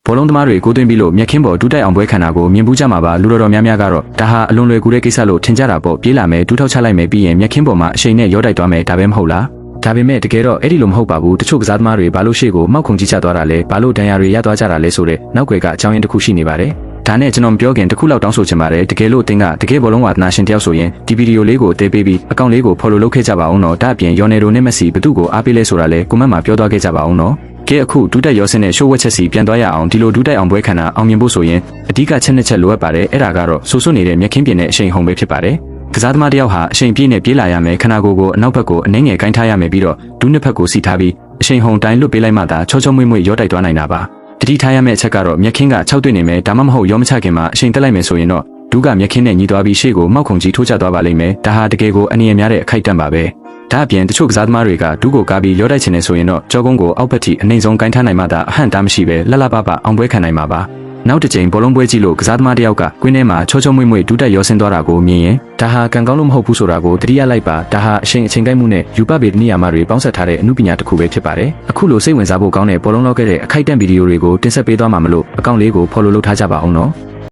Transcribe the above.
ဘောလုံးသမားတွေကိုတွင်းပြီးလို့မြက်ခင်းပေါ်ဒူးတိုက်အောင်ပွဲခံတာကိုမြင်ဘူးကြမှာပါလူတော်များများကတော့ဒါဟာအလွန်လွယ်ကူတဲ့ကိစ္စလို့ထင်ကြတာပေါ့ပြေးလာမယ်ဒူးထောက်ချလိုက်မယ်ပြီးရင်မြက်ခင်းပေါ်မှာအရှိန်နဲ့ရောတိုက်သွားမယ်ဒါပဲမဟုတ်လားဒါပေမဲ့တကယ်တော့အဲ့ဒီလိုမဟုတ်ပါဘူးတချို့ကစားသမားတွေဘာလို့ရှေ့ကိုမောက်ခုံကြီးချသွားတာလဲဘာလို့ဒဏ်ရာတွေရသွားကြတာလဲဆိုတဲ့နောက်ွယ်ကအကြောင်းရင်းတစ်ခုရှိနေပါတယ်ဒါနဲ့ကျွန်တော်မပြောခင်တစ်ခုလောက်တောင်းဆိုချင်ပါတယ်တကယ်လို့တင်းကတကယ်ဘောလုံးဝါသနာရှင်တယောက်ဆိုရင်ဒီဗီဒီယိုလေးကိုအသေးပေးပြီးအကောင့်လေးကို follow လုပ်ခဲ့ကြပါအောင်နော်ဒါအပြင်ယော်နယ်ဒိုနဲ့မက်ဆီဘသူ့ကိုအားပေးလဲဆိုတာလဲကွန်မန့်မှာပြောသွားခဲ့ကြပါအောင်နော်ကဲအခုဒူးတိုက်ရောစင်းနဲ့ရှိုးဝက်ချက်စီပြန်သွားရအောင်ဒီလိုဒူးတိုက်အောင်ပွဲခံတာအောင်မြင်ဖို့ဆိုရင်အဓိကချက်နှစ်ချက်လိုအပ်ပါတယ်အဲ့ဒါကတော့ဆူဆွနေတဲ့မြက်ခင်းပြင်နဲ့အရှိန်ဟုန်ပဲဖြစ်ပါတယ်ကစားသမားတယောက်ဟာအရှိန်ပြည့်နဲ့ပြေးလာရမယ်ခနာကိုယ်ကိုအနောက်ဘက်ကိုအနှဲငယ်ကိုင်းထားရမယ်ပြီးတော့ဒူးနှစ်ဖက်ကိုစီထားပြီးအရှိန်ဟုန်တိုင်းလွတ်ပေးလိုက်မှသာချောချောမွေ့မွေ့ရောတိုက်သွားနိုင်တာပါတတိထားရမယ့်အချက်ကတော့မြက်ခင်းက6တွေ့နေမယ်ဒါမှမဟုတ်ရောမချခင်မှာအရှိန်တက်လိုက်မယ်ဆိုရင်တော့ဒူးကမြက်ခင်းနဲ့ညီသွားပြီးရှေ့ကိုမောက်ခုံကြီးထိုးချသွားပါလိမ့်မယ်ဒါဟာတကယ်ကိုအနေရများတဲ့အခိုက်အတန့်ပါပဲဒါအပြင်တချို့ကစားသမားတွေကဒူးကိုကားပြီးရောတိုက်ချင်နေဆိုရင်တော့ကြောကုန်းကိုအောက်ဘက်ထိအနှိမ့်ဆုံးကိုင်းထားနိုင်မှသာအဟန့်တားမရှိပဲလှလှပပအောင်ပွဲခံနိုင်မှာပါနောက်တစ်ချိန်ဘောလုံးပွဲကြည့်လို့ကစားသမားတယောက်ကကွင်းထဲမှာချောချောမွေ့မွေ့ဒူးတက်ရောဆင်းသွားတာကိုမြင်ရင်ဒါဟာကံကောင်းလို့မဟုတ်ဘူးဆိုတာကိုသတိရလိုက်ပါဒါဟာအချိန်ကိုက်မှုနဲ့ယူပဗေဒနိယာမတွေပေါင်းစပ်ထားတဲ့အမှုပညာတစ်ခုပဲဖြစ်ပါတယ်အခုလိုစိတ်ဝင်စားဖို့ကောင်းတဲ့ဘောလုံးလောကရဲ့အခိုက်အတန့်ဗီဒီယိုတွေကိုတင်ဆက်ပေးသွားမှာမလို့အကောင့်လေးကို follow လုပ်ထားကြပါအောင်နော်